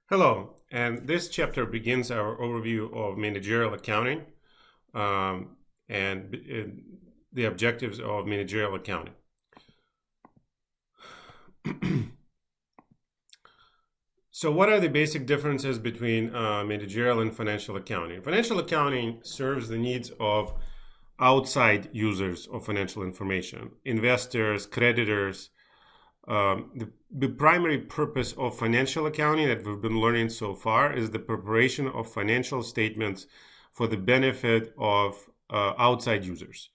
Hello, and this chapter begins our overview of managerial accounting and the objectives of managerial accounting. So what are the basic differences between managerial and financial accounting? Financial accounting serves the needs of outside users of financial information, investors, creditors. The primary purpose of financial accounting that we've been learning so far is the preparation of financial statements for the benefit of outside users,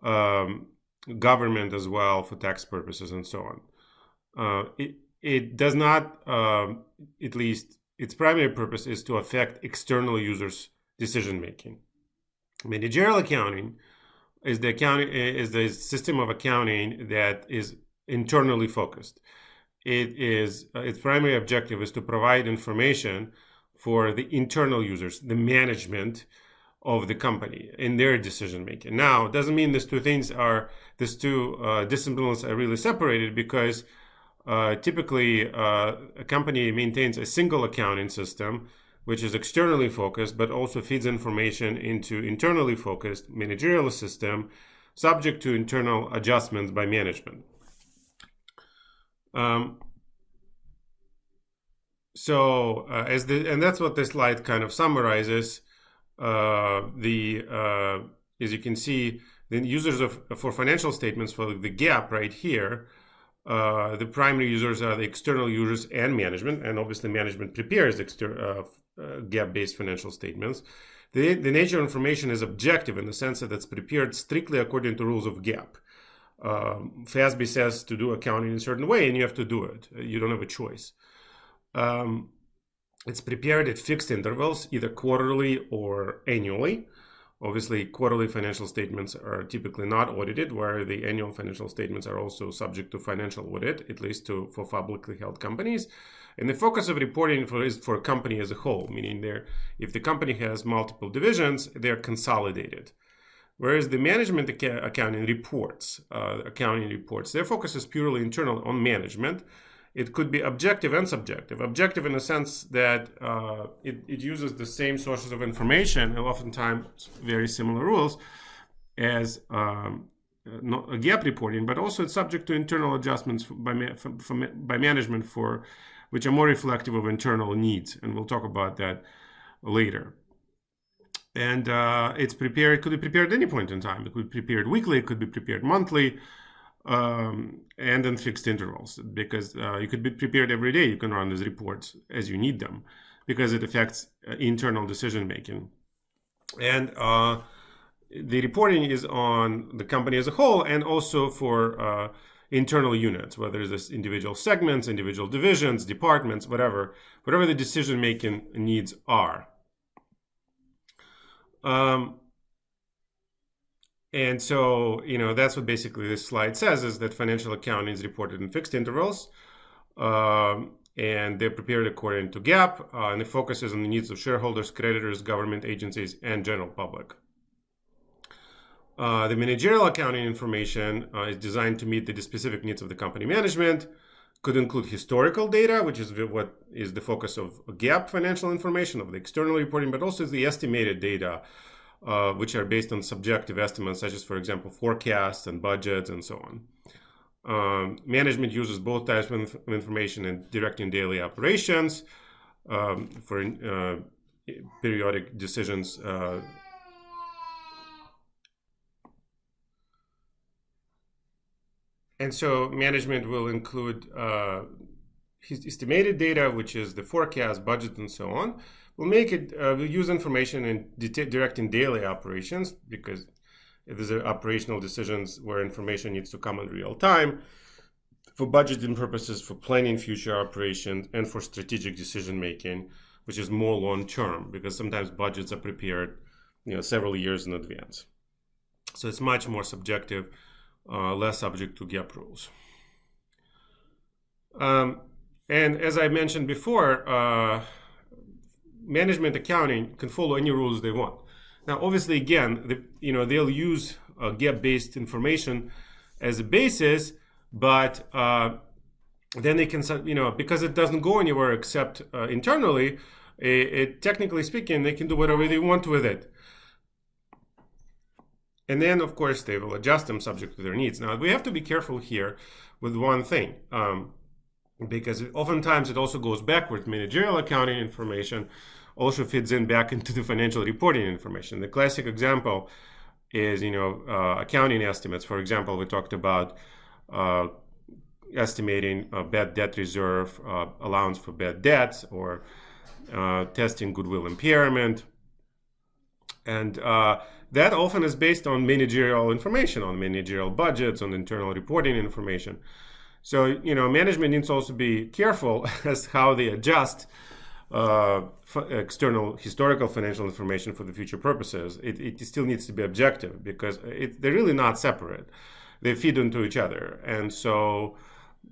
government as well for tax purposes and so on. It does not, at least its primary purpose is to affect external users' decision making. Managerial accounting is the system of accounting that is internally focused. Its primary objective is to provide information for the internal users, the management of the company in their decision making. Now, it doesn't mean these two disciplines are really separated, because typically a company maintains a single accounting system which is externally focused but also feeds information into internally focused managerial system subject to internal adjustments by management. And that's what this slide kind of summarizes. As you can see, the users for financial statements for the GAAP right here, the primary users are the external users and management, and obviously management prepares GAAP-based financial statements. The nature of information is objective in the sense that it's prepared strictly according to rules of GAAP. FASB says to do accounting in a certain way, and you have to do it. You don't have a choice. It's prepared at fixed intervals, either quarterly or annually. Obviously, quarterly financial statements are typically not audited, where the annual financial statements are also subject to financial audit, at least for publicly held companies. And the focus of reporting is for a company as a whole, meaning if the company has multiple divisions, they're consolidated. Whereas the management accounting reports, their focus is purely internal on management. It could be objective and subjective. Objective in the sense that it uses the same sources of information and oftentimes very similar rules as GAAP reporting, but also it's subject to internal adjustments by management which are more reflective of internal needs, and we'll talk about that later. And it could be prepared at any point in time. It could be prepared weekly, it could be prepared monthly, and in fixed intervals, because you could be prepared every day. You can run these reports as you need them, because it affects internal decision making. And the reporting is on the company as a whole, and also for internal units, whether it's individual segments, individual divisions, departments, whatever the decision making needs are. And so, that's what basically this slide says, is that financial accounting is reported in fixed intervals, and they're prepared according to GAAP, and it focuses on the needs of shareholders, creditors, government agencies, and general public. The managerial accounting information is designed to meet the specific needs of the company management. Could include historical data, which is what is the focus of GAAP financial information, of the external reporting, but also the estimated data, which are based on subjective estimates, such as, for example, forecasts and budgets and so on. Management uses both types of information in directing daily operations for periodic decisions. And so management will include estimated data, which is the forecast, budget, and so on. We'll use information in directing daily operations, because these are operational decisions where information needs to come in real time, for budgeting purposes, for planning future operations, and for strategic decision making, which is more long term, because sometimes budgets are prepared, several years in advance. So it's much more subjective, less subject to GAAP rules. And as I mentioned before, management accounting can follow any rules they want. Now, obviously, again, they'll use GAAP-based information as a basis, but then they can, because it doesn't go anywhere except internally, technically speaking, they can do whatever they want with it. And then, of course, they will adjust them subject to their needs. Now, we have to be careful here with one thing, because oftentimes it also goes backwards. Managerial accounting information also fits in back into the financial reporting information. The classic example is, accounting estimates. For example, we talked about estimating a bad debt reserve, allowance for bad debts, or testing goodwill impairment. And that often is based on managerial information, on managerial budgets, on internal reporting information. So, management needs to also be careful as how they adjust external historical financial information for the future purposes. It still needs to be objective because they're really not separate. They feed into each other. And so,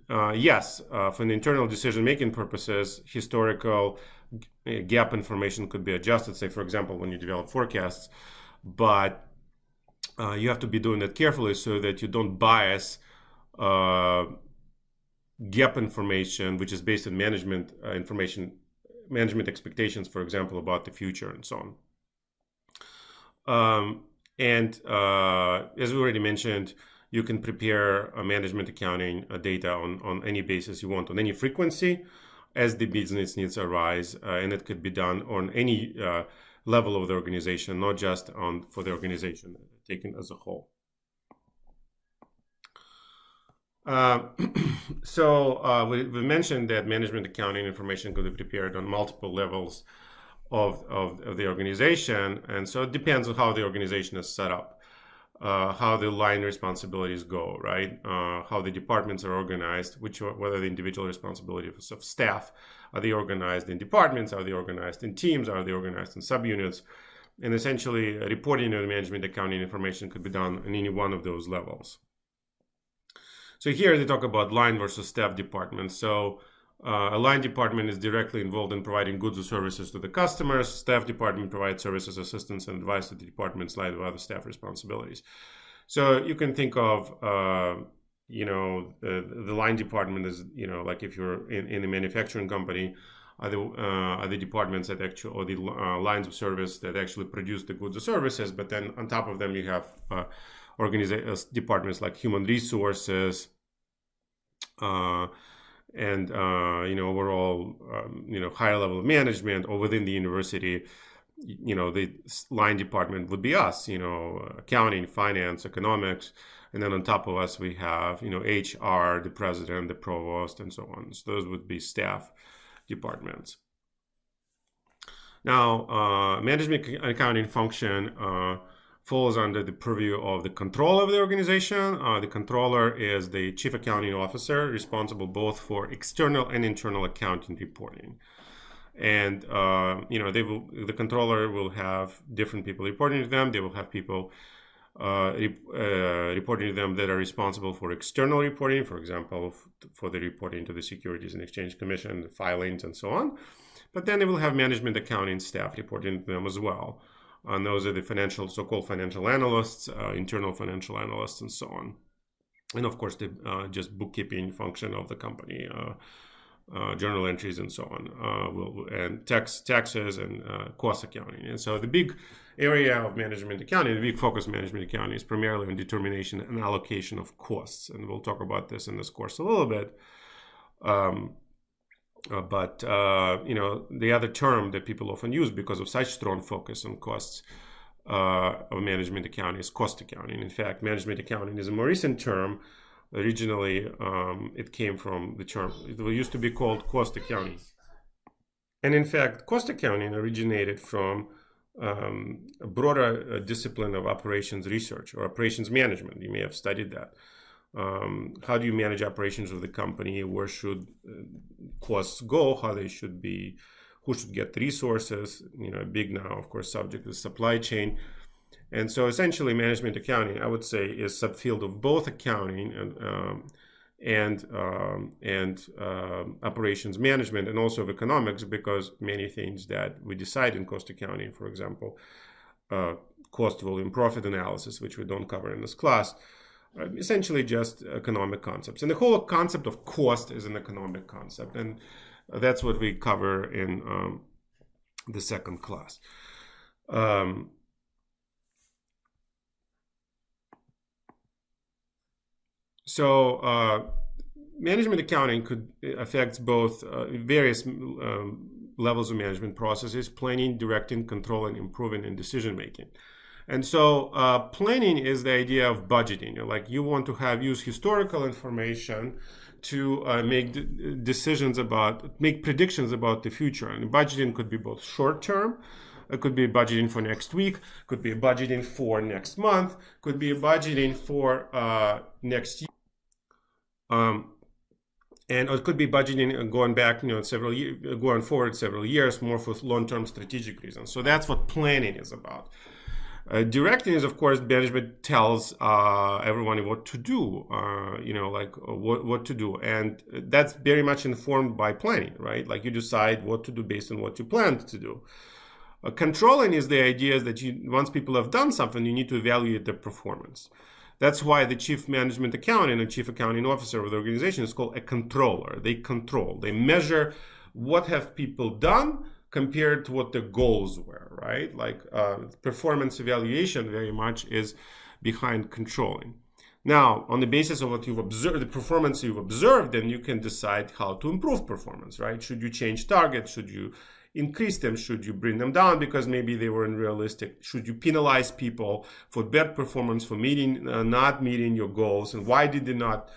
yes, for the internal decision-making purposes, historical gap information could be adjusted, say, for example, when you develop forecasts. But you have to be doing that carefully so that you don't bias gap information, which is based on management management expectations, for example, about the future and so on. As we already mentioned, you can prepare a management accounting data on any basis you want, on any frequency as the business needs arise, and it could be done on any level of the organization, not just for the organization taken as a whole. So we mentioned that management accounting information could be prepared on multiple levels of the organization, and so it depends on how the organization is set up, how the line responsibilities go, right? How the departments are organized, whether the individual responsibilities of staff, are they organized in departments, are they organized in teams, are they organized in subunits, and essentially reporting of the management accounting information could be done in any one of those levels. So here they talk about line versus staff department. So a line department is directly involved in providing goods or services to the customers. Staff department provides services, assistance, and advice to the department's line of other staff responsibilities. So you can think of, the line department is, like if you're in a manufacturing company, are the departments that actually, or the lines of service that actually produce the goods or services. But then on top of them, you have departments like human resources, and overall, higher level of management, or within the university, the line department would be us, accounting, finance, economics, and then on top of us we have, HR, the president, the provost, and so on. So those would be staff departments. Now, management accounting function falls under the purview of the controller of the organization. The controller is the chief accounting officer, responsible both for external and internal accounting reporting. And the controller will have different people reporting to them. They will have people reporting to them that are responsible for external reporting, for example, for the reporting to the Securities and Exchange Commission, the filings, and so on. But then they will have management accounting staff reporting to them as well. And those are the so-called financial analysts, internal financial analysts, and so on. And of course, the just bookkeeping function of the company, journal entries, and so on, and taxes and cost accounting. And so the big area of management accounting, the big focus of management accounting, is primarily on determination and allocation of costs. And we'll talk about this in this course a little bit. But the other term that people often use because of such strong focus on costs of management accounting is cost accounting. In fact, management accounting is a more recent term. Originally, it came from the term, it used to be called cost accounting. And in fact, cost accounting originated from a broader discipline of operations research or operations management. You may have studied that. How do you manage operations of the company? Where should costs go? How they should be? Who should get resources? A big now, of course, subject is supply chain. And so essentially management accounting, I would say, is subfield of both accounting and operations management, and also of economics, because many things that we decide in cost accounting, for example, cost volume profit analysis, which we don't cover in this class, essentially just economic concepts. And the whole concept of cost is an economic concept, and that's what we cover in the second class. So management accounting affects both various levels of management processes: planning, directing, controlling, improving, and decision making. And so planning is the idea of budgeting. Like you want to use historical information to make predictions about the future. And budgeting could be both short term. It could be budgeting for next week, could be budgeting for next month, could be budgeting for next year. And it could be budgeting going back, going forward several years, more for long-term strategic reasons. So that's what planning is about. Directing is, of course, management tells everyone what to do, what to do. And that's very much informed by planning, right? Like you decide what to do based on what you planned to do. Controlling is the idea that once people have done something, you need to evaluate their performance. That's why the chief management accountant and chief accounting officer of the organization is called a controller. They control, they measure what have people done compared to what their goals were, right? Like performance evaluation very much is behind controlling. Now, on the basis of what you've observed, the performance you've observed, then you can decide how to improve performance, right? Should you change targets? Should you increase them? Should you bring them down because maybe they were unrealistic? Should you penalize people for bad performance, for not meeting your goals? And why did they not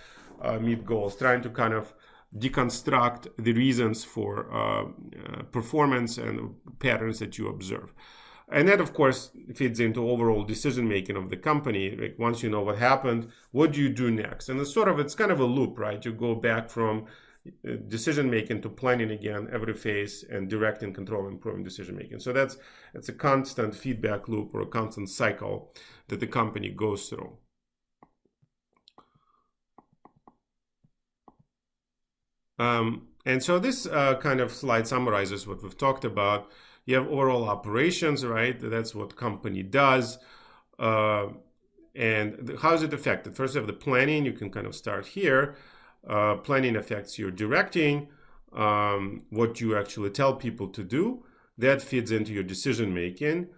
meet goals? Trying to kind of deconstruct the reasons for performance and patterns that you observe. And that, of course, feeds into overall decision-making of the company. Like once you know what happened, what do you do next? And it's kind of a loop, right? You go back from decision-making to planning again every phase, and directing, controlling, improving decision-making. So it's a constant feedback loop or a constant cycle that the company goes through. And so this kind of slide summarizes what we've talked about. You have overall operations, right? That's what company does. And how is it affected? First, you have the planning. You can kind of start here. Planning affects your directing, what you actually tell people to do. That feeds into your decision making.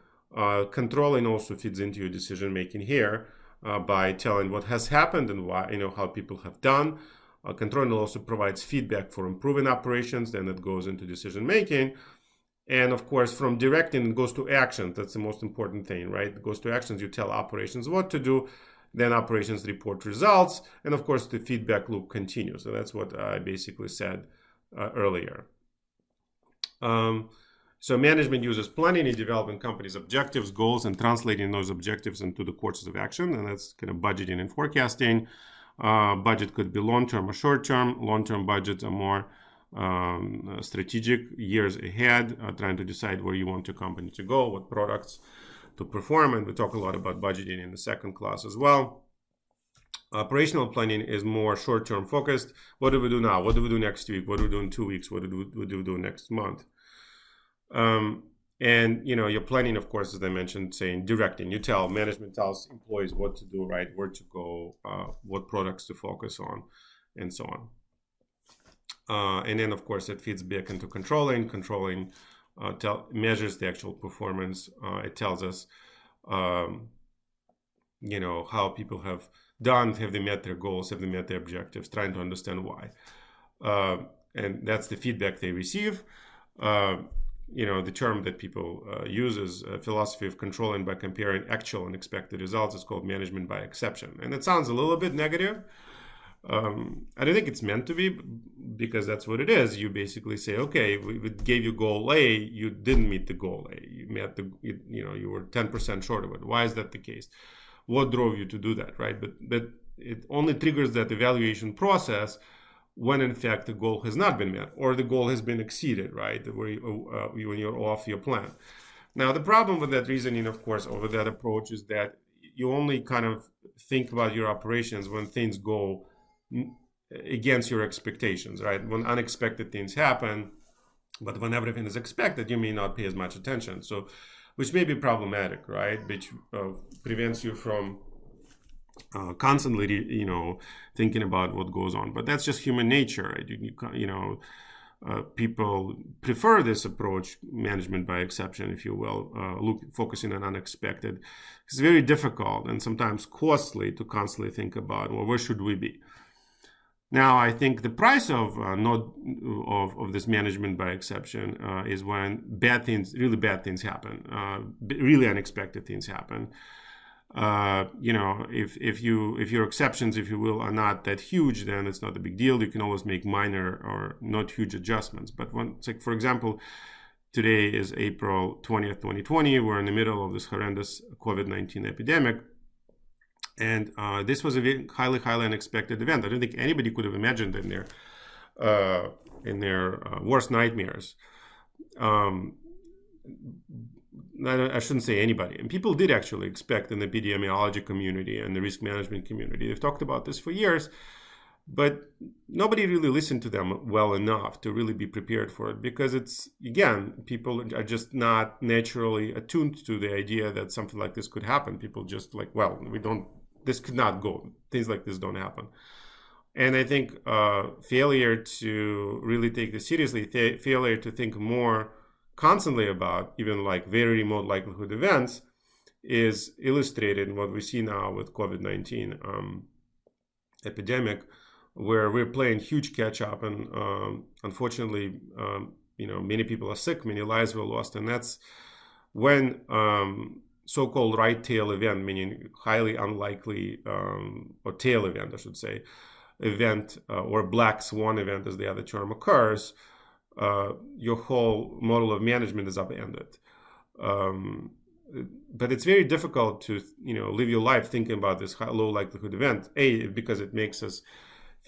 Controlling also feeds into your decision making here by telling what has happened and why, how people have done. Controlling also provides feedback for improving operations. Then it goes into decision making. And of course, from directing, it goes to actions. That's the most important thing, right? It goes to actions. You tell operations what to do. Then operations report results. And of course, the feedback loop continues. So that's what I basically said earlier. So management uses planning in developing companies' objectives, goals, and translating those objectives into the courses of action. And that's kind of budgeting and forecasting. Budget could be long-term or short-term. Long-term budgets are more strategic, years ahead, trying to decide where you want your company to go, what products to perform. And we talk a lot about budgeting in the second class as well. Operational planning is more short-term focused. What do we do now? What do we do next week? What do we do in 2 weeks? What do we do next month? And your planning, of course, as I mentioned, saying directing. Management tells employees what to do, right? Where to go, what products to focus on, and so on. And then, of course, it feeds back into controlling. Controlling measures the actual performance. It tells us, how people have done. Have they met their goals? Have they met their objectives? Trying to understand why. And that's the feedback they receive. The term that people use is philosophy of controlling by comparing actual and expected results is called management by exception. And it sounds a little bit negative. I don't think it's meant to be, because that's what it is. You basically say, okay, we gave you goal A, you didn't meet the goal A. You met you were 10% short of it. Why is that the case? What drove you to do that, right? But it only triggers that evaluation process when in fact the goal has not been met or the goal has been exceeded, right? When you're off your plan. Now, the problem with that reasoning, of course, over that approach is that you only kind of think about your operations when things go against your expectations, right? When unexpected things happen, but when everything is expected, you may not pay as much attention. So, which may be problematic, right? Which prevents you from constantly, thinking about what goes on. But that's just human nature, right? People prefer this approach, management by exception, if you will, focusing on unexpected. It's very difficult and sometimes costly to constantly think about, well, where should we be? Now, I think the price of this management by exception is when really bad things happen, really unexpected things happen. If your exceptions, if you will, are not that huge, then it's not a big deal. You can always make minor or not huge adjustments. But it's like, for example, today is April 20th, 2020. We're in the middle of this horrendous COVID-19 epidemic. And this was a very highly, highly unexpected event. I don't think anybody could have imagined in their worst nightmares. I shouldn't say anybody. And people did actually expect in the epidemiology community and the risk management community. They've talked about this for years, but nobody really listened to them well enough to really be prepared for it, because people are just not naturally attuned to the idea that something like this could happen. People just this could not go. Things like this don't happen. And I think failure to really take this seriously, failure to think more constantly about even like very remote likelihood events, is illustrated in what we see now with COVID-19 epidemic, where we're playing huge catch up, and unfortunately, many people are sick, many lives were lost, and that's when so-called right tail event, meaning highly unlikely, or tail event, I should say, event, or black swan event, as the other term, occurs, your whole model of management is upended. But it's very difficult to live your life thinking about this low likelihood event. A, because it makes us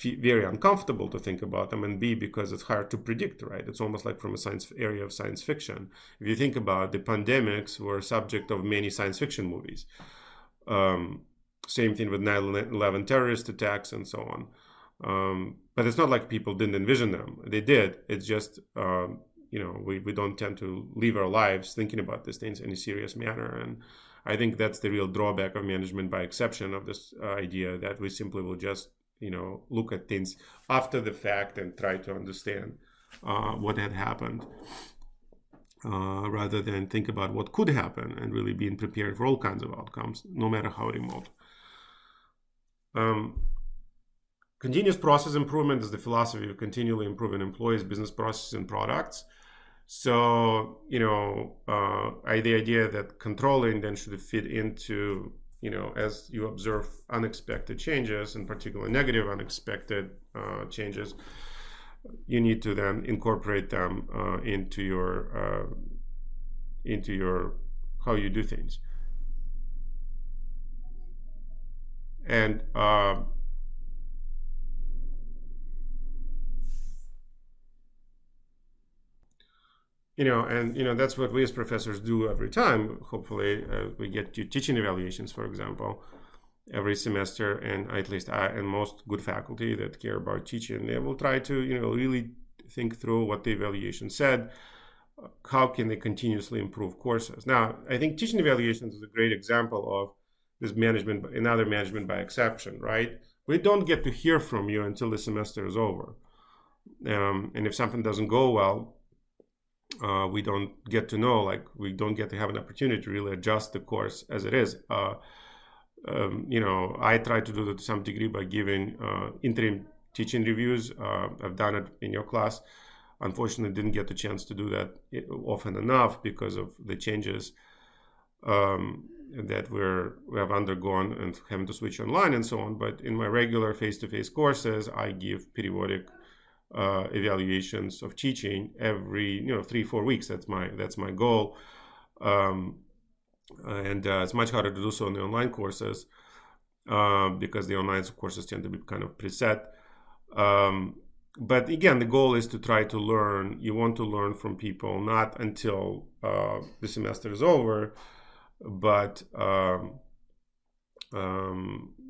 very uncomfortable to think about them, and B, because it's hard to predict, right? It's almost like from a area of science fiction. If you think about the pandemics, were subject of many science fiction movies. Same thing with 9/11 terrorist attacks and so on. But it's not like people didn't envision them. They did. It's just, we don't tend to live our lives thinking about these things in a serious manner. And I think that's the real drawback of management by exception, of this idea that we simply will just, look at things after the fact and try to understand what had happened, rather than think about what could happen and really being prepared for all kinds of outcomes, no matter how remote. Continuous process improvement is the philosophy of continually improving employees, business processes, and products. So, the idea that controlling then should fit into, as you observe unexpected changes, in particular negative unexpected changes, you need to then incorporate them into your how you do things. And that's what we as professors do every time. Hopefully, we get to teaching evaluations, for example, every semester, and at least I and most good faculty that care about teaching, they will try to, really think through what the evaluation said. How can they continuously improve courses? Now, I think teaching evaluations is a great example of this another management by exception, right? We don't get to hear from you until the semester is over. And if something doesn't go well, we don't get to know, we don't get to have an opportunity to really adjust the course as it is. I try to do that to some degree by giving interim teaching reviews. I've done it in your class. Unfortunately, didn't get the chance to do that often enough because of the changes that we have undergone and having to switch online and so on. But in my regular face-to-face courses, I give periodic evaluations of teaching every 3-4 weeks. That's my goal, and it's much harder to do so in the online courses because the online courses tend to be kind of preset. But again, the goal is to try to learn. You want to learn from people not until the semester is over, but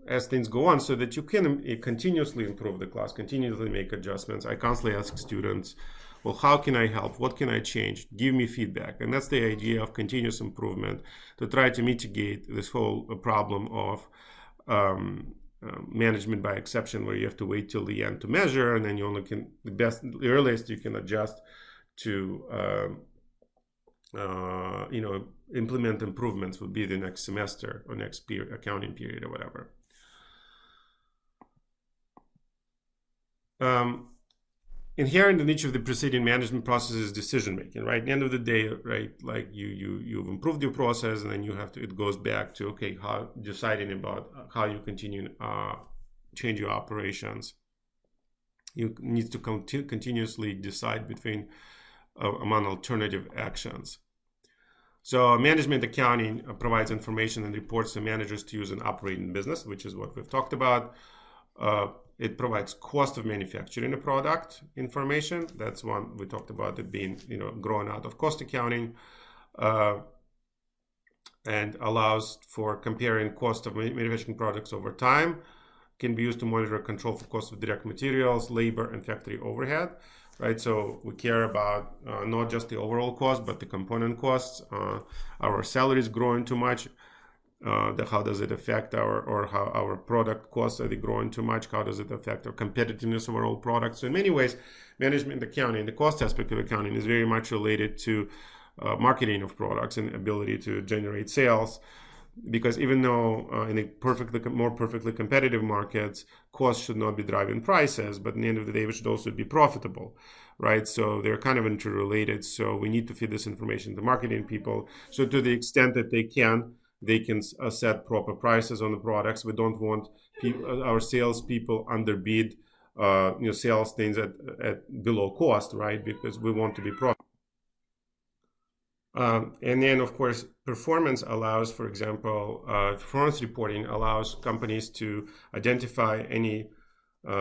as things go on, so that you can continuously improve the class, continuously make adjustments. I constantly ask students, well, how can I help? What can I change? Give me feedback. And that's the idea of continuous improvement, to try to mitigate this whole problem of management by exception, where you have to wait till the end to measure, and then you only can the earliest you can adjust to implement improvements would be the next semester or next accounting period or whatever. Inherent in each of the preceding management processes is decision making, right? At the end of the day, right, like you've improved your process, and then it goes back to, okay, how deciding about how you continue change your operations. You need to continuously decide between among alternative actions. So management accounting provides information and reports to managers to use and operate in business, which is what we've talked about. It provides cost of manufacturing a product information. That's one we talked about, it being grown out of cost accounting, and allows for comparing cost of manufacturing products over time. Can be used to monitor and control for cost of direct materials, labor, and factory overhead. Right, so we care about not just the overall cost, but the component costs. Our salaries growing too much. How does it affect how our product costs? Are they growing too much? How does it affect our competitiveness of our old products? So in many ways, management accounting, the cost aspect of accounting, is very much related to marketing of products and ability to generate sales. Because even though in a more perfectly competitive markets, costs should not be driving prices, but at the end of the day, we should also be profitable, right? So they're kind of interrelated. So we need to feed this information to marketing people. So to the extent that they can set proper prices on the products. We don't want our salespeople underbid, sales things at below cost, right? Because we want to be profitable. And then, of course, performance allows, for example, performance reporting allows companies to identify any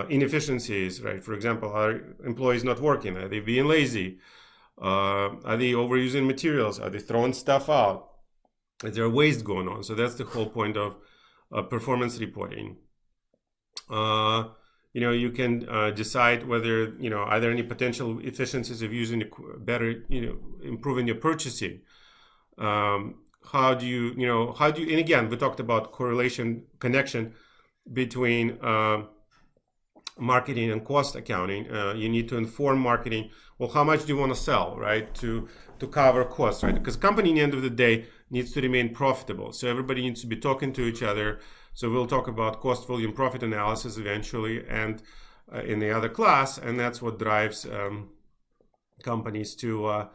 inefficiencies, right? For example, are employees not working? Are they being lazy? Are they overusing materials? Are they throwing stuff out? Is there waste going on? So that's the whole point of performance reporting. You can decide whether, are there any potential efficiencies of using better, improving your purchasing. How do you, and again, we talked about connection between marketing and cost accounting. You need to inform marketing. Well, how much do you want to sell, right? To cover costs, right? Because company, at the end of the day, needs to remain profitable. So everybody needs to be talking to each other. So we'll talk about cost, volume, profit analysis eventually, and in the other class, and that's what drives companies to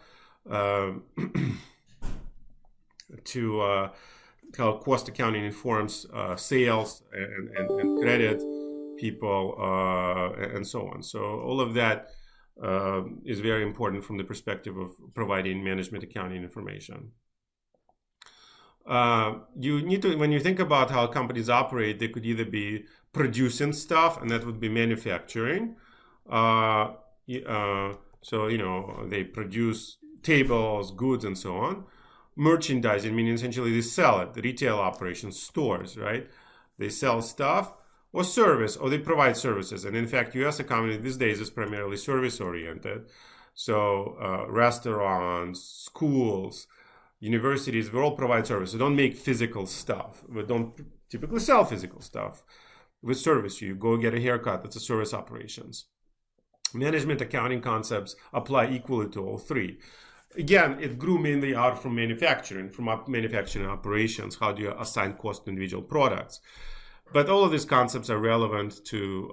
how cost accounting informs sales and credit people and so on. So all of that is very important from the perspective of providing management accounting information. You need to, when you think about how companies operate, they could either be producing stuff, and that would be manufacturing. So, they produce tables, goods, and so on. Merchandising, meaning essentially they sell it, the retail operations, stores, right? They sell stuff, or service, or they provide services. And in fact, US economy these days is primarily service oriented. So restaurants, schools, universities, we all provide service. We don't make physical stuff. We don't typically sell physical stuff. We service you. Go get a haircut. That's a service operations. Management accounting concepts apply equally to all three. Again, it grew mainly out from manufacturing operations. How do you assign cost to individual products? But all of these concepts are relevant to,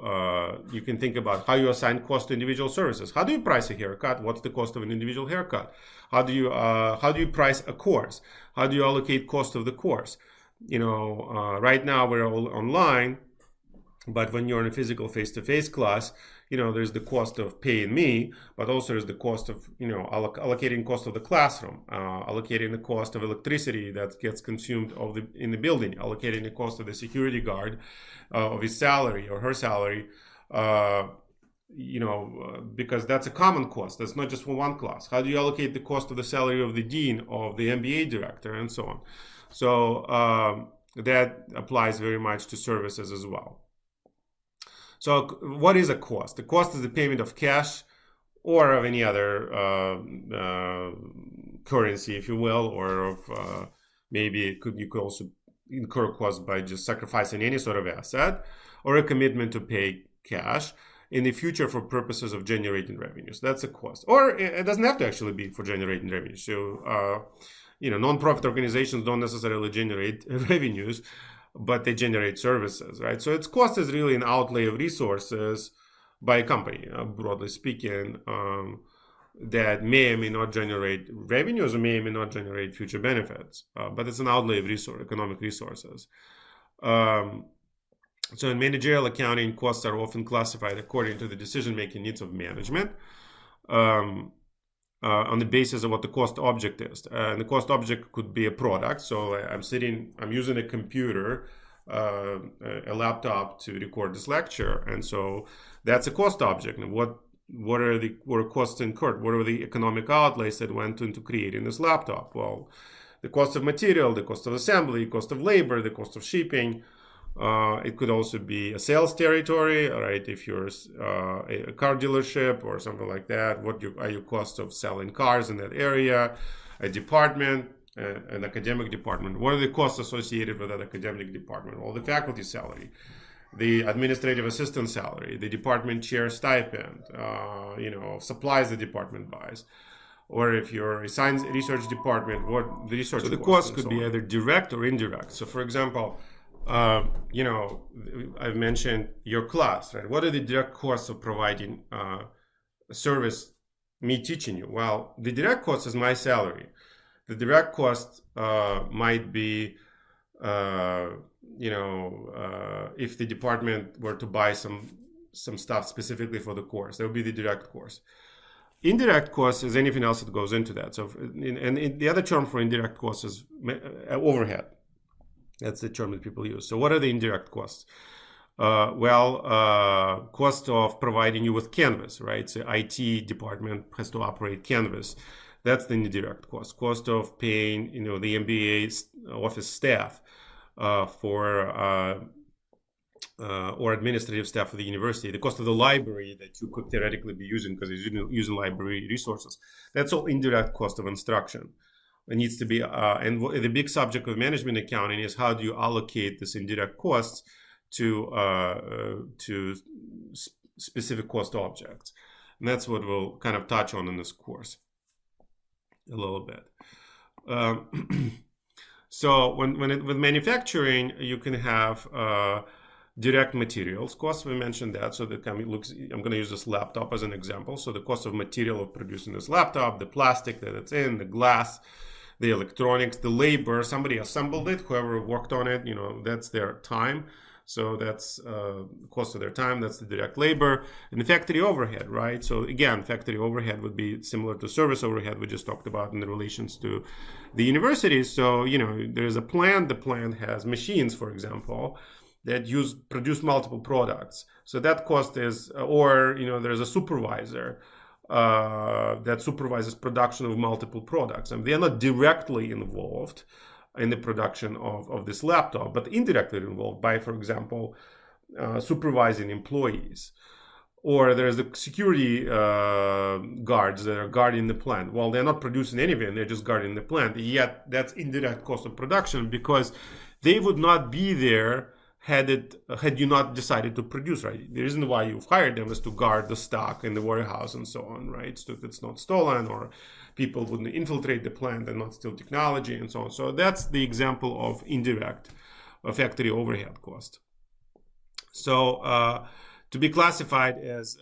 you can think about how you assign cost to individual services. How do you price a haircut? What's the cost of an individual haircut? How do you price a course? How do you allocate cost of the course? Right now we're all online, but when you're in a physical face-to-face class, there's the cost of paying me, but also there's the cost of, allocating cost of the classroom, allocating the cost of electricity that gets consumed in the building, allocating the cost of the security guard, of his salary or her salary, because that's a common cost. That's not just for one class. How do you allocate the cost of the salary of the dean, of the MBA director, and so on? So that applies very much to services as well. So what is a cost? The cost is the payment of cash or of any other currency, if you will, or of maybe you could also incur costs by just sacrificing any sort of asset, or a commitment to pay cash in the future for purposes of generating revenues. That's a cost. Or it doesn't have to actually be for generating revenue. So, nonprofit organizations don't necessarily generate revenues, but they generate services, right? So its cost is really an outlay of resources by a company, broadly speaking, that may or may not generate revenues or may or may not generate future benefits, but it's an outlay of economic resources. So in managerial accounting, costs are often classified according to the decision-making needs of management on the basis of what the cost object is. And the cost object could be a product. So I'm using a computer, a laptop to record this lecture. And so that's a cost object. And what are costs incurred? What are the economic outlays that went into creating this laptop? Well, the cost of material, the cost of assembly, cost of labor, the cost of shipping. It could also be a sales territory, right? If you're a car dealership or something like that, what are your costs of selling cars in that area? A department, an academic department. What are the costs associated with that academic department? Well, the faculty salary, the administrative assistant salary, the department chair stipend, supplies the department buys. Or if you're a science research department, what the research. So the costs could be either direct or indirect. So, for example, I've mentioned your class, right? What are the direct costs of providing a service, me teaching you? Well, the direct cost is my salary. The direct cost might be, if the department were to buy some stuff specifically for the course, that would be the direct cost. Indirect cost is anything else that goes into that. So, and the other term for indirect cost is overhead. That's the term that people use. So what are the indirect costs? Cost of providing you with Canvas, right? So IT department has to operate Canvas. That's the indirect cost. Cost of paying, the MBA office staff or administrative staff of the university. The cost of the library that you could theoretically be using because you're using library resources. That's all indirect cost of instruction. It needs to be, and the big subject of management accounting is how do you allocate this indirect costs to specific cost objects, and that's what we'll kind of touch on in this course a little bit. So with manufacturing, you can have direct materials costs. We mentioned that. So I'm going to use this laptop as an example. So the cost of material of producing this laptop, the plastic that it's in, the glass, the electronics, the labor, somebody assembled it, whoever worked on it, that's their time. So that's cost of their time, that's the direct labor. And the factory overhead, right? So again, factory overhead would be similar to service overhead we just talked about in the relations to the universities. So, there's a plant, the plant has machines, for example, that produce multiple products. So that cost is, there's a supervisor that supervises production of multiple products. And they're not directly involved in the production of this laptop, but indirectly involved by, for example, supervising employees. Or there's the security guards that are guarding the plant. Well, they're not producing anything, they're just guarding the plant. Yet that's indirect cost of production because they would not be there had you not decided to produce, right? The reason why you've hired them is to guard the stock in the warehouse and so on, right? So that it's not stolen or people wouldn't infiltrate the plant and not steal technology and so on. So that's the example of indirect factory overhead cost. So to be classified as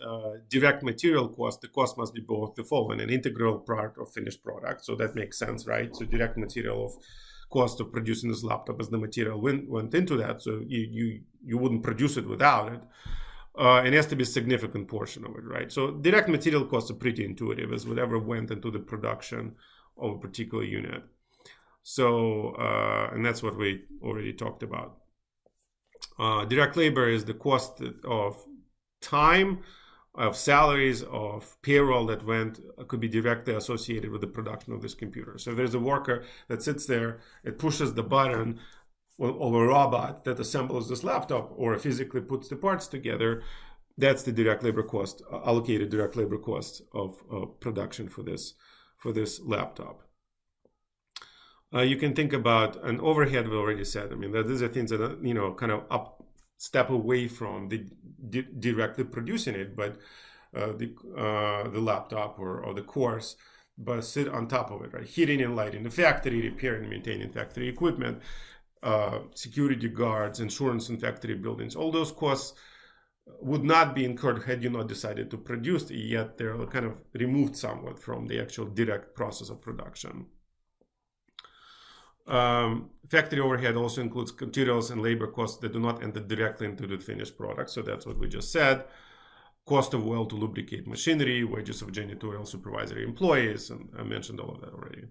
direct material cost, the cost must be both the following: an integral part of finished product. So that makes sense, right? So direct material of cost of producing this laptop as the material went into that. So you wouldn't produce it without it. And it has to be a significant portion of it, right? So direct material costs are pretty intuitive, as whatever went into the production of a particular unit. So, and that's what we already talked about. Direct labor is the cost of time, of salaries, of payroll that could be directly associated with the production of this computer. So there's a worker that sits there, it pushes the button of a robot that assembles this laptop or physically puts the parts together. That's the direct labor cost, allocated direct labor cost of production for this laptop. You can think about an overhead. We already said. I mean, that these are things that are, kind of up step away from the directly producing it, but the laptop or the course, but sit on top of it, right? Heating and lighting the factory, repairing and maintaining factory equipment, security guards, insurance in factory buildings. All those costs would not be incurred had you not decided to produce it, yet they're kind of removed somewhat from the actual direct process of production. Factory overhead also includes materials and labor costs that do not enter directly into the finished product. So that's what we just said. Cost of oil to lubricate machinery, wages of janitorial supervisory employees, and I mentioned all of that already.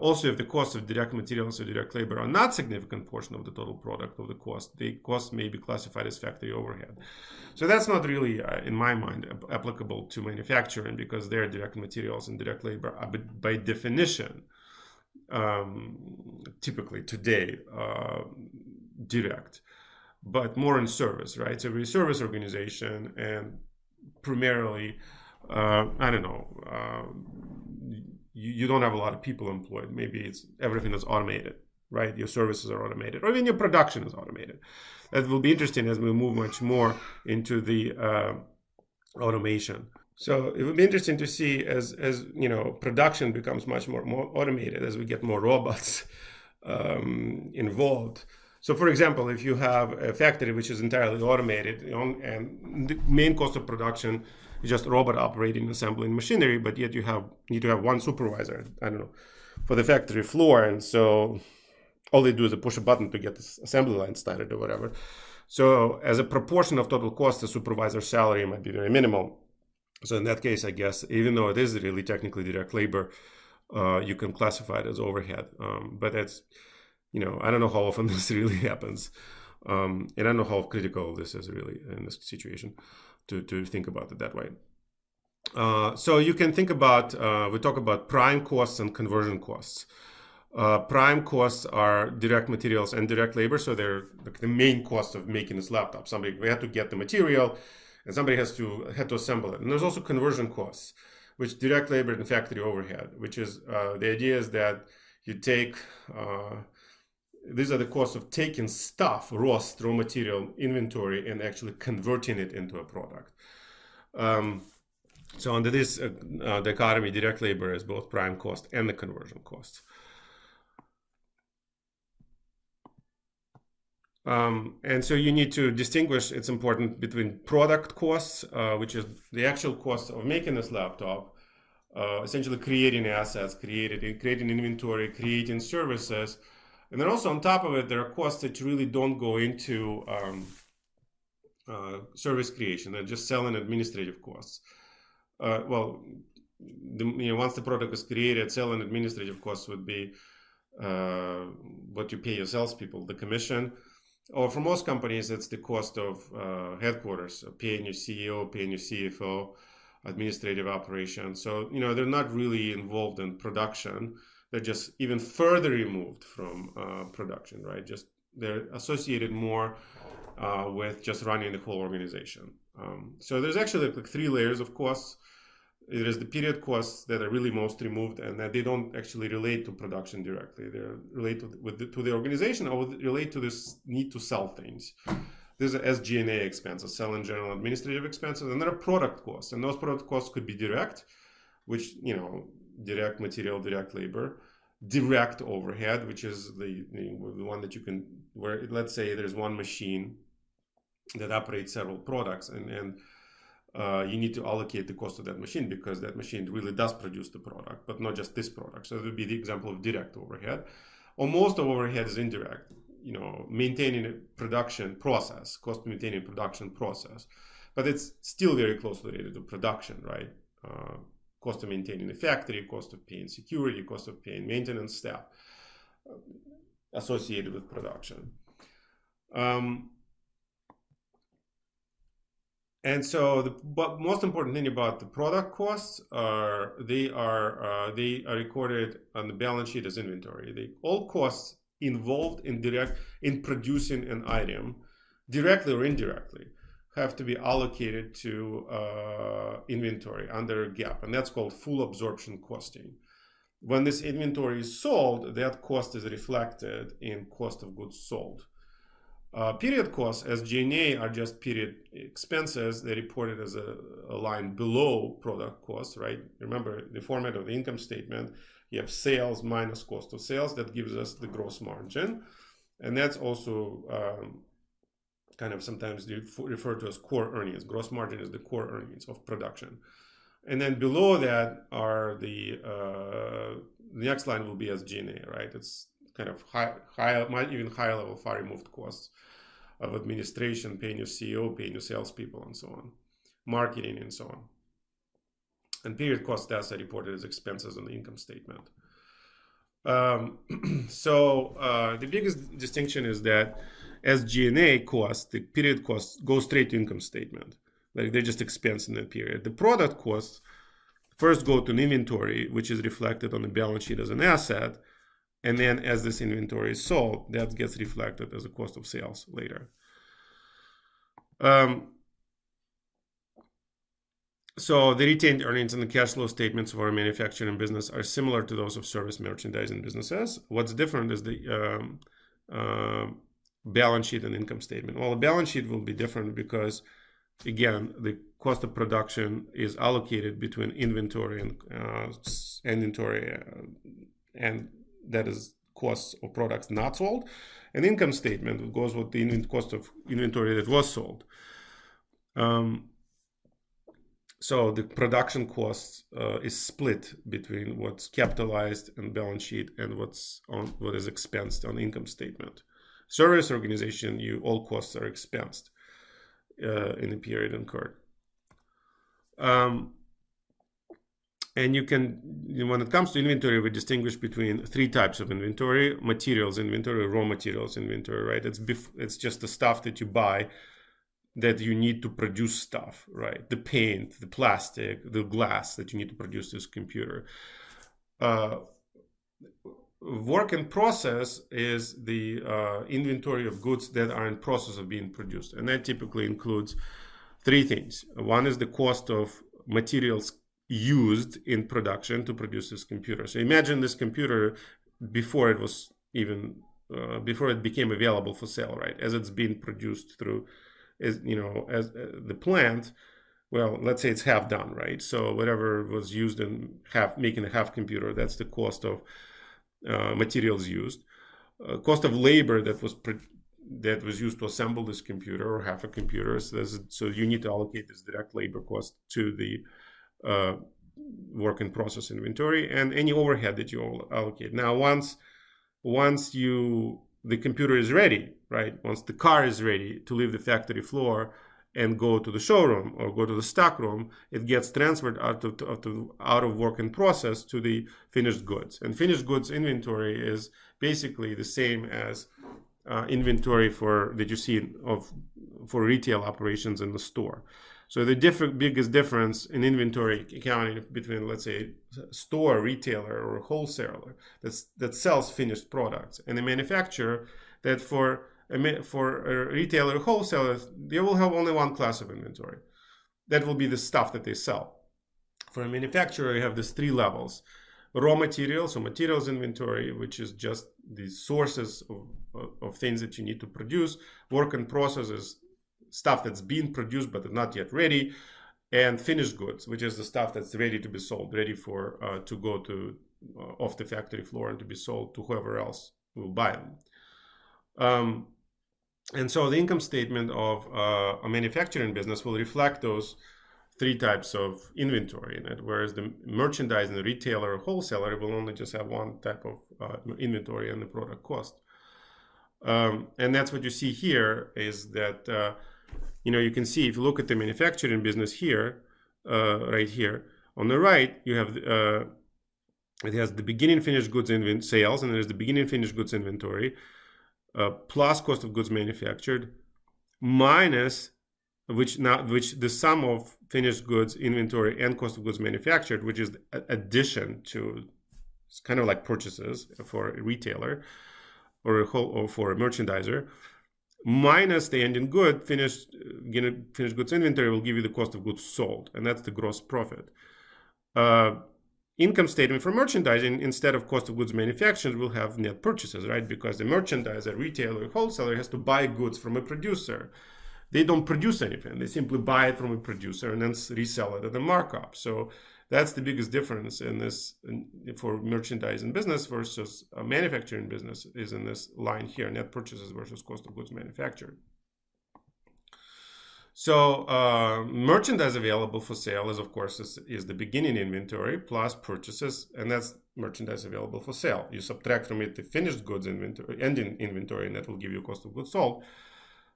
Also, if the cost of direct materials or direct labor are not a significant portion of the total product of the cost may be classified as factory overhead. So that's not really, in my mind, applicable to manufacturing, because their direct materials and direct labor are by definition, typically today, direct, but more in service, right? So we're a service organization, and primarily, I don't know, you don't have a lot of people employed. Maybe it's everything is automated, right? Your services are automated, or even your production is automated. That will be interesting as we move much more into the automation. So it would be interesting to see as production becomes much more automated, as we get more robots involved. So, for example, if you have a factory which is entirely automated, and the main cost of production is just robot operating, assembling machinery, but yet you need to have one supervisor, I don't know, for the factory floor, and so all they do is push a button to get this assembly line started or whatever. So, as a proportion of total cost, the supervisor's salary might be very minimal. So in that case, I guess, even though it is really technically direct labor, you can classify it as overhead. But that's, I don't know how often this really happens. And I don't know how critical this is really in this situation to think about it that way. So you can think about, we talk about prime costs and conversion costs. Prime costs are direct materials and direct labor. So they're the main cost of making this laptop. We had to get the material, and somebody had to assemble it. And there's also conversion costs, which direct labor and factory overhead, which is the idea is that you take, these are the costs of taking stuff, raw material, inventory, and actually converting it into a product. So under this dichotomy, direct labor is both prime cost and the conversion costs. And so you need to distinguish, it's important, between product costs, which is the actual cost of making this laptop, essentially creating assets, creating inventory, creating services. And then also on top of it, there are costs that really don't go into service creation. They're just selling administrative costs. Once the product is created, selling administrative costs would be what you pay your salespeople, the commission. Or for most companies, it's the cost of headquarters, paying your CEO, paying your CFO, administrative operations. So, they're not really involved in production. They're just even further removed from production, right? Just they're associated more with just running the whole organization. So there's actually like 3 layers of costs. There is the period costs that are really most removed, and that they don't actually relate to production directly. They're related to the organization, or relate to this need to sell things. There's SG&A expenses, selling general administrative expenses, and there are product costs. And those product costs could be direct, which, direct material, direct labor, direct overhead, which is the one that you can, where let's say there's one machine that operates several products, and you need to allocate the cost of that machine, because that machine really does produce the product, but not just this product. So that would be the example of direct overhead. Or most of overhead is indirect, maintaining a production process, cost of maintaining production process. But it's still very closely related to production, right? Cost of maintaining the factory, cost of paying security, cost of paying maintenance staff associated with production. And so the most important thing about the product costs are they are recorded on the balance sheet as inventory. All costs involved in producing an item, directly or indirectly, have to be allocated to inventory under GAAP, and that's called full absorption costing. When this inventory is sold, that cost is reflected in cost of goods sold. Period costs, SG&A, are just period expenses. They're reported as a line below product costs, right? Remember, the format of the income statement, you have sales minus cost of sales. That gives us the gross margin. And that's also kind of sometimes referred to as core earnings. Gross margin is the core earnings of production. And then below that are the next line will be SG&A, right? It's kind of even higher level, far removed costs of administration, paying your CEO, paying your salespeople, and so on, marketing, and so on. And period cost are reported as expenses on the income statement. So the biggest distinction is that SG&A costs, the period costs, go straight to income statement. Like they're just expense in that period. The product costs first go to an inventory, which is reflected on the balance sheet as an asset. And then as this inventory is sold, that gets reflected as a cost of sales later. So the retained earnings and the cash flow statements of our manufacturing business are similar to those of service merchandising businesses. What's different is the balance sheet and income statement. Well, the balance sheet will be different because, again, the cost of production is allocated between inventory and that is costs of products not sold. An income statement goes with the cost of inventory that was sold. So the production costs is split between what's capitalized in balance sheet and what is expensed on the income statement. Service organization, all costs are expensed in the period incurred. And you can, when it comes to inventory, we distinguish between three types of inventory: materials inventory, raw materials inventory, right? It's just the stuff that you buy that you need to produce stuff, right? The paint, the plastic, the glass that you need to produce this computer. Work in process is the inventory of goods that are in process of being produced. And that typically includes three things. One is the cost of materials used in production to produce this computer. So imagine this computer before it was even before it became available for sale, right? As it's being produced through, as the plant. Well, let's say it's half done, right? So whatever was used in making a half computer, that's the cost of materials used. Cost of labor that was used to assemble this computer or half a computer. So you need to allocate this direct labor cost to the work in process inventory and any overhead that you allocate. Now, once the computer is ready, right? Once the car is ready to leave the factory floor and go to the showroom or go to the stock room, it gets transferred out of work in process to the finished goods. And finished goods inventory is basically the same as inventory that you see for retail operations in the store. So the biggest difference in inventory accounting between, let's say, store, retailer, or wholesaler that sells finished products and a manufacturer, that for a retailer or wholesaler, they will have only one class of inventory. That will be the stuff that they sell. For a manufacturer, you have these three levels. Raw materials, so materials inventory, which is just the sources of things that you need to produce. Work in process is stuff that's being produced but not yet ready. And finished goods, which is the stuff that's ready to be sold, ready for to go to off the factory floor and to be sold to whoever else will buy them. And so the income statement of a manufacturing business will reflect those three types of inventory in it, whereas the merchandise and the retailer or wholesaler will only just have one type of inventory and the product cost. And that's what you see here is that, you can see if you look at the manufacturing business here, right here, on the right, you have, it has the beginning finished goods sales, and there's the beginning finished goods inventory, plus cost of goods manufactured, minus which the sum of finished goods inventory and cost of goods manufactured, which is addition to, it's kind of like purchases for a retailer or for a merchandiser, minus the ending good finished goods inventory will give you the cost of goods sold, and that's the gross profit. income statement for merchandising, instead of cost of goods manufactured, we'll have net purchases, right? Because the merchandiser, retailer, wholesaler has to buy goods from a producer. They don't produce anything. They simply buy it from a producer and then resell it at a markup. So that's the biggest difference in this for merchandising business versus a manufacturing business, is in this line here, net purchases versus cost of goods manufactured. So merchandise available for sale is, of course, is the beginning inventory plus purchases, and that's merchandise available for sale. You subtract from it the finished goods inventory, ending inventory, and that will give you cost of goods sold,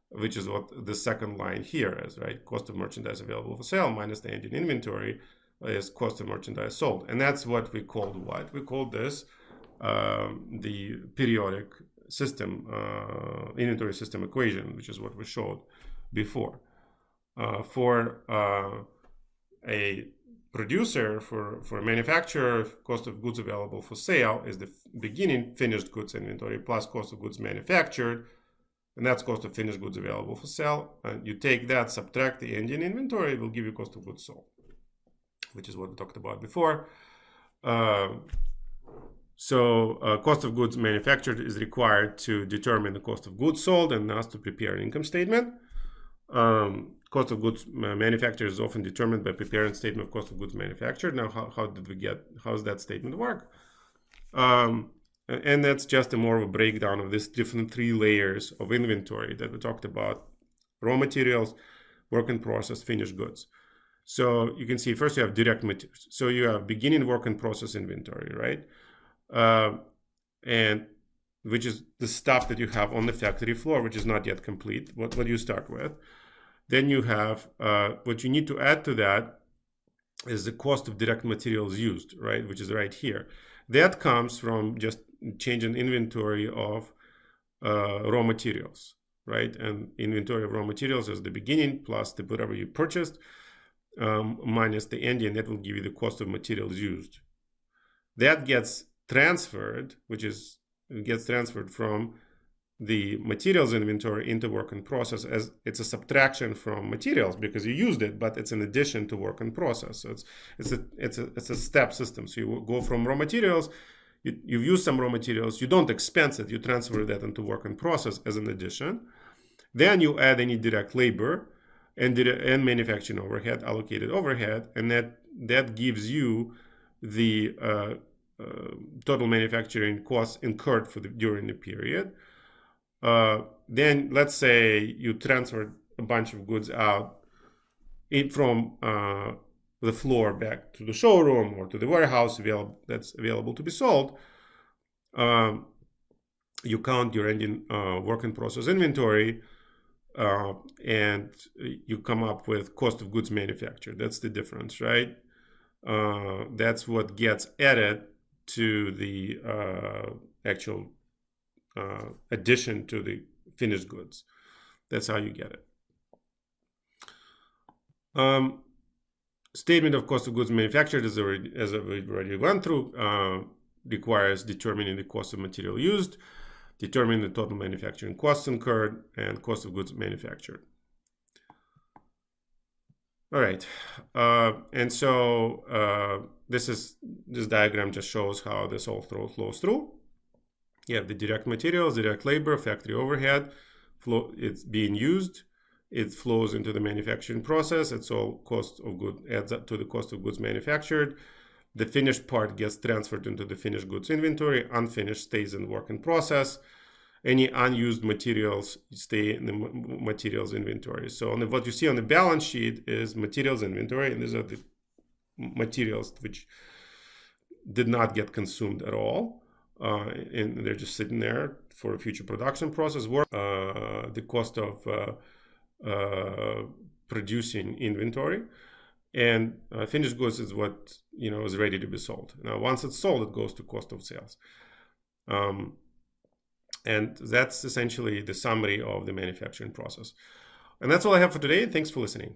which is what the second line here is, right? Cost of merchandise available for sale minus the ending inventory is cost of merchandise sold. And that's what we called what? We called this the periodic system, inventory system equation, which is what we showed before. For a producer, for a manufacturer, cost of goods available for sale is the beginning finished goods inventory plus cost of goods manufactured, and that's cost of finished goods available for sale. And you take that, subtract the ending inventory, it will give you cost of goods sold, which is what we talked about before. Cost of goods manufactured is required to determine the cost of goods sold and thus to prepare an income statement. Cost of goods manufactured is often determined by preparing a statement of cost of goods manufactured. Now, how does that statement work? And that's just more of a breakdown of this different 3 layers of inventory that we talked about: raw materials, work in process, finished goods. So you can see first you have direct materials. So you have beginning work in process inventory, right? And which is the stuff that you have on the factory floor, which is not yet complete, what you start with. Then you have, what you need to add to that is the cost of direct materials used, right, which is right here. That comes from just changing inventory of raw materials, right? And inventory of raw materials is the beginning plus the whatever you purchased minus the ending. That will give you the cost of materials used. That gets transferred, from the materials inventory into work in process, as it's a subtraction from materials because you used it, but it's an addition to work in process. So it's a step system. So you go from raw materials, you've used some raw materials, you don't expense it, you transfer that into work in process as an addition. Then you add any direct labor and manufacturing overhead, allocated overhead, and that gives you the total manufacturing costs incurred during the period. Then let's say you transferred a bunch of goods out from the floor back to the showroom or to the warehouse that's available to be sold. You count your ending work in process inventory, and you come up with cost of goods manufactured. That's the difference, right? That's what gets added to the actual addition to the finished goods. That's how you get it. Statement of cost of goods manufactured, as we've already gone through, requires determining the cost of material used, determining the total manufacturing costs incurred, and cost of goods manufactured. All right, and so this diagram just shows how this all flows through. You have the direct materials, direct labor, factory overhead. It's being used. It flows into the manufacturing process. It's all cost of goods, adds up to the cost of goods manufactured. The finished part gets transferred into the finished goods inventory. Unfinished stays in work in process. Any unused materials stay in the materials inventory. So what you see on the balance sheet is materials inventory, and these are the materials which did not get consumed at all. And they're just sitting there for a future production process work. The cost of producing inventory, and finished goods is what is ready to be sold. Now, once it's sold, it goes to cost of sales, and that's essentially the summary of the manufacturing process. And that's all I have for today. Thanks for listening.